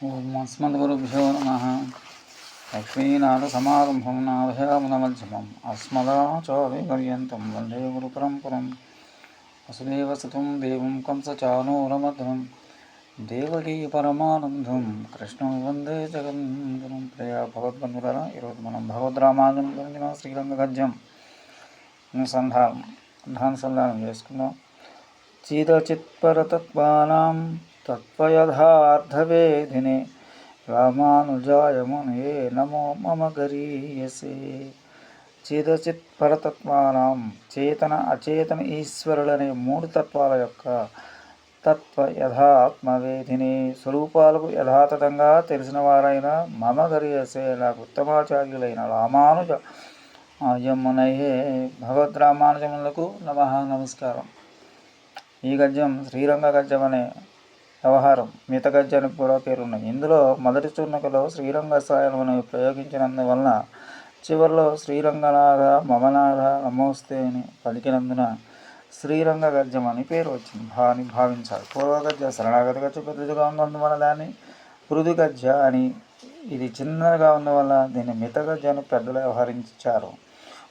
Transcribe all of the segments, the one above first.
ఓం అస్మద్గురుభ్యో నమః. లక్ష్మీనాథసమారంభం నాభయామునమధ్యమం అస్మదాచార్యపర్యంతం వందే గురుపరంపరం. వసుదేవసుతం దేవం కంసచానూరమర్దనం దేవకీ పరమానందం కృష్ణం వందే జగన్గురం. ప్రియ భగవద్బంధువులారా, ఈరోజు మనం భగవద్ రామాయణం గురించిన శ్రీరంగ గద్యం అనుసంధానం చేసుకుందాం. చిదచిత్పరతత్వానాం తత్వయథార్థవేదినే రామానుజాయ మునయే నమో మమ గరీయసే. చిదచిత్ పరతత్వానాం, చేతన అచేతన ఈశ్వరులనే మూడు తత్వాల యొక్క తత్వ యథాత్మవేదిని, స్వరూపాలకు యథాతథంగా తెలిసిన వారైన మమ గరీయసే, నాకు ఉత్తమాచార్యులైన రామానుజ యమునయే భగవద్ రామానుజములకు నమః, నమస్కారం. ఈ గద్యం శ్రీరంగ గద్యం అనే వ్యవహారం మిత గద్యానికి కూడా పేరున్నాయి. ఇందులో మొదటి చూర్ణికలో శ్రీరంగ స్థాయిలను ప్రయోగించినందువలన చివరిలో శ్రీరంగనాథ మమనాథ నమోస్తే అని పలికినందున శ్రీరంగ గద్యం అని పేరు వచ్చింది అని భావించాలి. పూర్వగద్య శరణాగతి గద్య పెద్దదిగా ఉన్నందువల్ల దాన్ని మృదు గద్య అని, ఇది చిన్నగా ఉన్నవల్ల దీన్ని మిత గద్యాన్ని పెద్దలు వ్యవహరించారు.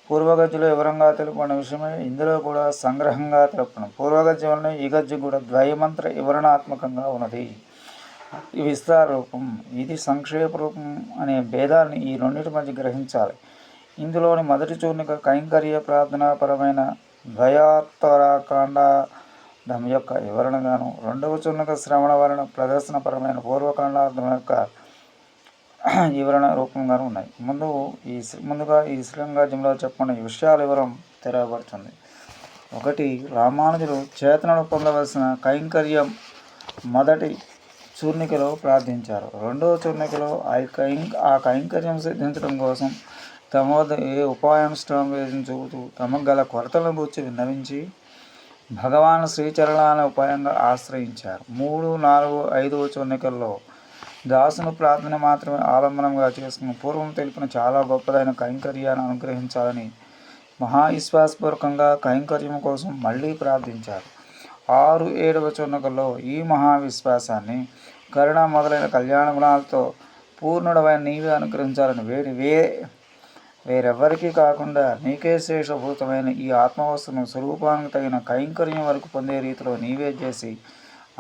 పూర్వగద్యలో వివరంగా తెలుపబడిన విషయమే ఇందులో కూడా సంగ్రహంగా తెలుపడం. పూర్వగద్యం వలన ఈ గద్యం కూడా ద్వయమంత్ర వివరణాత్మకంగా ఉన్నది. విస్తార రూపం, ఇది సంక్షేప రూపం అనే భేదాన్ని ఈ రెండింటి మధ్య గ్రహించాలి. ఇందులోని మొదటి చూర్ణిక కైంకర్య ప్రార్థనాపరమైన ద్వయాత్తరాకాండార్థం యొక్క వివరణగాను, రెండవ చూర్ణిక శ్రవణ వర్ణ ప్రదర్శనపరమైన పూర్వకాండార్థం యొక్క వివరణ రూపంగాను ఉన్నాయి. ముందుగా ఈ శ్రీరంగద్యంలో చెప్పిన విషయాల వివరం తెరవబడుతుంది. 1. రామానుజులు చేతనను పొందవలసిన కైంకర్యం మొదటి చూర్ణికలో ప్రార్థించారు. రెండవ చూర్ణికలో ఆ కైంకర్యం సిద్ధించడం కోసం తమ వద్ద ఏ ఉపాయానుష్ఠానం చూపుతూ తమకు గల కొరతలను గూర్చి విన్నవించి భగవాన్ శ్రీచరణాన్ని ఉపాయంగా ఆశ్రయించారు. 3, 4, 5వ చూర్ణికల్లో దాసును ప్రార్థన మాత్రమే ఆలంబనంగా చేసుకుని పూర్వం తెలిపిన చాలా గొప్పదైన కైంకర్యాన్ని అనుగ్రహించాలని మహావిశ్వాసపూర్వకంగా కైంకర్యం కోసం మళ్ళీ ప్రార్థించారు. 6, 7వ చూర్ణికల్లో ఈ మహావిశ్వాసాన్ని కరుణ మొదలైన కళ్యాణ గుణాలతో పూర్ణుడవైన నీవే అనుగ్రహించాలని వేరెవ్వరికీ కాకుండా నీకే శేషభూతమైన ఈ ఆత్మవస్తును స్వరూపానికి తగిన కైంకర్యం వరకు పొందే రీతిలో నీవే చేసి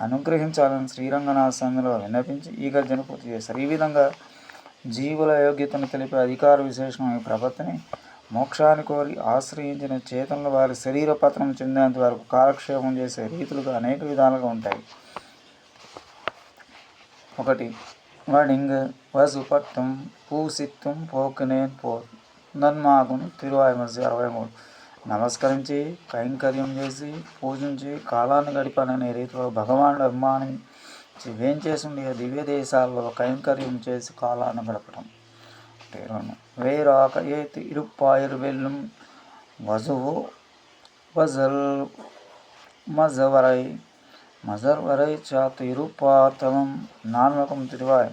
అనుగ్రహించాలని శ్రీరంగనాథ స్వామిలో విన్నపించి ఈ గద్యను పూర్తి చేశారు. ఈ విధంగా జీవుల యోగ్యతను తెలిపే అధికార విశేషం ఈ ప్రపత్తిని మోక్షాన్ని కోరి ఆశ్రయించిన చేతనలు వారి శరీర పతనం చెందేంత వరకు కాలక్షేపం చేసే రీతులుగా అనేక విధాలుగా ఉంటాయి. 1. వడింగ్ వసుపట్టం పూసిత్తం పోకినేన్ పో నన్మాగును తిరువాయుమర్సి 63. నమస్కరించి కైంకర్యం చేసి పూజించి కాలాన్ని గడిపాననే రీతిలో భగవానుడు అభిమానించి వేంచేసిండి దివ్య దేశాల్లో కైంకర్యం చేసి కాలాన్ని గడపడం. వేరాక ఏతి ఇరుప్పాయరు వెల్లుం వజువు వజల్ మజర్వరై చాతు ఇరుపాతమం నాన్మకం తిరువాయ్.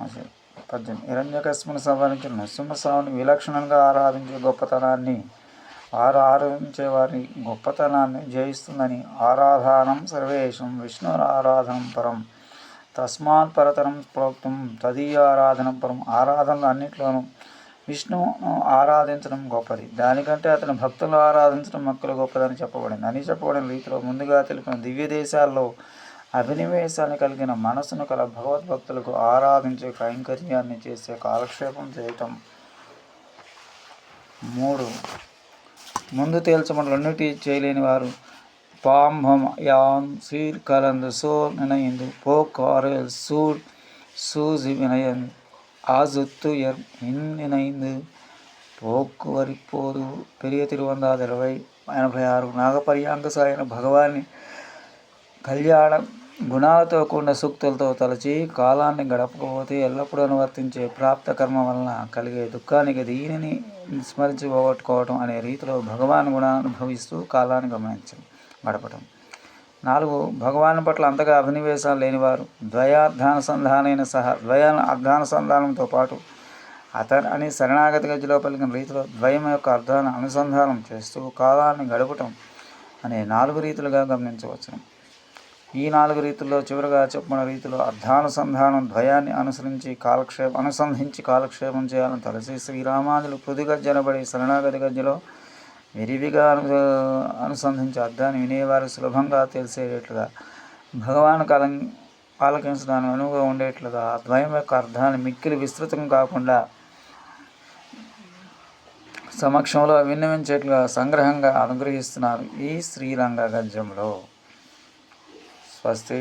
18. హిరణ్యకశిపుని సంహరించిన నృసింహస్వామిని విలక్షణంగా ఆరాధించే వారి గొప్పతనాన్ని జయిస్తుందని ఆరాధనం సర్వేషం విష్ణురారాధనం పరం తస్మాత్ పరతరం ప్రోక్తం తదీయారాధనం పరం. ఆరాధనలు అన్నింటిలోనూ విష్ణువును ఆరాధించడం గొప్పది, దానికంటే అతని భక్తులను ఆరాధించడం మక్కులు గొప్పదని చెప్పబడిన రీతిలో ముందుగా తెలిపిన దివ్య దేశాల్లో అభినివేశాన్ని కలిగిన మనసును కల భగవద్భక్తులకు ఆరాధించే కైంకర్యాన్ని చేసే కాలక్షేపం చేయటం. 3. ముందు తేల్చమని రెండింటి చేయలేని వారు పాంభం యాన్ సీర్ కలందు సో నినయిందు పోకారెల్ సూడ్ సూజి వినయన్ ఆజుత్తు ఎర్ నినయిందు పోక్కు వరిపోదు. పెరియ తిరువందాది 86. నాగపర్యాంక సాయన భగవాన్ని కళ్యాణ గుణాలతో కూడిన సూక్తులతో తలచి కాలాన్ని గడపకపోతే ఎల్లప్పుడూ అనువర్తించే ప్రాప్త కర్మ వలన కలిగే దుఃఖానికి దీనిని స్మరించి పోగొట్టుకోవటం అనే రీతిలో భగవాన్ గుణాన్ని అనుభవిస్తూ కాలాన్ని గడపటం. 4. భగవాన్ పట్ల అంతగా అభినివేశాలు లేనివారు ద్వయార్థానుసంధానంతో పాటు అతని శరణాగతి గద్యలో పలికిన రీతిలో ద్వయం యొక్క అర్థాన్ని అనుసంధానం చేస్తూ కాలాన్ని గడపటం అనే 4 రీతులుగా గమనించవచ్చు. ఈ 4 రీతుల్లో చివరగా చెప్పిన రీతిలో అర్థానుసంధానం ద్వయాన్ని అనుసంధించి కాలక్షేపం చేయాలని తలసి శ్రీరామాదులు పృథుగజ్జనబడి శరణాగతి గజ్జలో విరివిగా అనుసంధించి అర్థాన్ని వినేవారు సులభంగా తెలిసేటట్లుగా భగవాన్ ఆలకించడానికి అనువుగా ఉండేట్లుగా ఆ ద్వయం యొక్క అర్థాన్ని మిక్కిలి విస్తృతం కాకుండా సమక్షంలో విన్నవించేట్లుగా సంగ్రహంగా అనుగ్రహిస్తున్నారు ఈ శ్రీరంగ గద్యంలో. స్వస్తి.